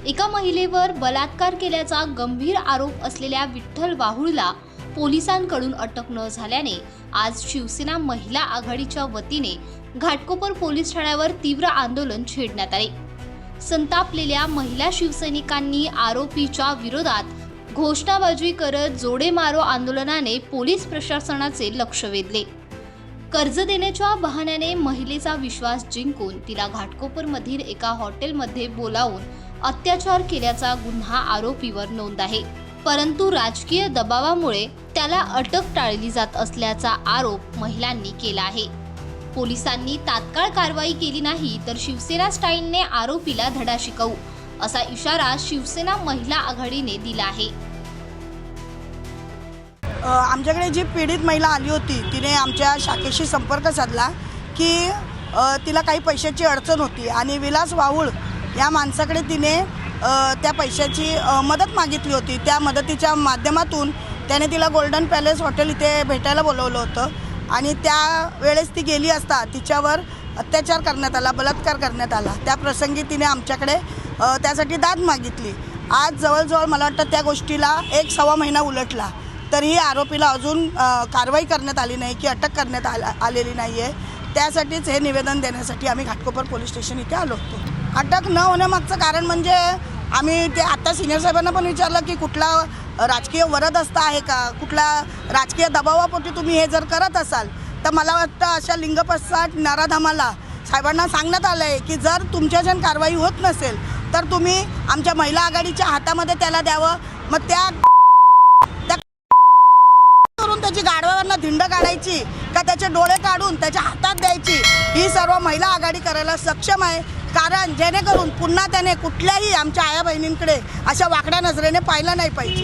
एका महिलेवर बलात्कार केल्याचा गंभीर आरोप असलेल्या विठ्ठल वाहुळला पोलिसांकडून अटक न झाल्याने आज शिवसेना महिला आघाडीच्या वतीने घाटकोपर पोलीस ठाण्यावर तीव्र आंदोलन छेडण्यात आले। संतापलेल्या महिला शिवसैनिकांनी आरोपीच्या विरोधात घोषणाबाजी करत जोडे मारो आंदोलनाने पोलीस प्रशासनाचे लक्ष वेधले। कर्ज देण्याच्या बहाण्याने महिलेचा विश्वास जिंकून तिला घाटकोपरमधील एका हॉटेलमध्ये बोलावून अत्याचार केल्याचा गुन्हा आरोपीवर नोंद आहे, परंतु राजकीय दबावामुळे त्याला अटक टाळली जात असल्याचा आरोप महिलांनी केला आहे। पोलिसांनी तात्काळ कारवाई केली नाही तर शिवसेना स्टाईलने आरोपीला धडा शिकवू असा इशारा शिवसेना महिला आघाडीने दिला आहे। आमच्याकडे जी पीडित महिला आली होती तिने आमच्या शाखेशी संपर्क साधला की तिला काही पैशाची अडचण होती आणि विलास वाहुळ या माणसाकडे तिने त्या पैशाची मदत मागितली होती। त्या मदतीच्या माध्यमातून त्याने तिला गोल्डन पॅलेस हॉटेल इथे भेटायला बोलवलं होतं आणि त्यावेळेस ती गेली असता तिच्यावर अत्याचार करण्यात आला, बलात्कार करण्यात आला। त्या प्रसंगी तिने आमच्याकडे त्यासाठी दाद मागितली। आज जवळजवळ मला वाटतं त्या गोष्टीला 1-1.25 महिना उलटला तरीही आरोपीला अजून कारवाई करण्यात आली नाही की अटक करण्यात आलेली नाही आहे। त्यासाठीच हे निवेदन देण्यासाठी आम्ही घाटकोपर पोलीस स्टेशन इथे आलो होतो। अटक न होण्यामागचं कारण म्हणजे आम्ही ते आता सिनियर साहेबांना पण विचारलं की कुठला राजकीय वरदहस्त आहे का, कुठला राजकीय दबावापोटी तुम्ही हे जर करत असाल तर मला वाटतं अशा लिंगपश्चात नराधमाला साहेबांना सांगण्यात आलं आहे की जर तुमच्याच्यान कारवाई होत नसेल तर तुम्ही आमच्या महिला आघाडीच्या हातामध्ये त्याला द्यावं। मग त्या करून त्याची गाडवावरनं धिंड काढायची का त्याचे डोळे काढून त्याच्या हातात द्यायची ही सर्व महिला आघाडी करायला सक्षम आहे। कारण जेणेकरून पुन्हा त्याने कुठल्याही आमच्या आया बहिणींकडे अशा वाकड्या नजरेने पाहिलं नाही पाहिजे।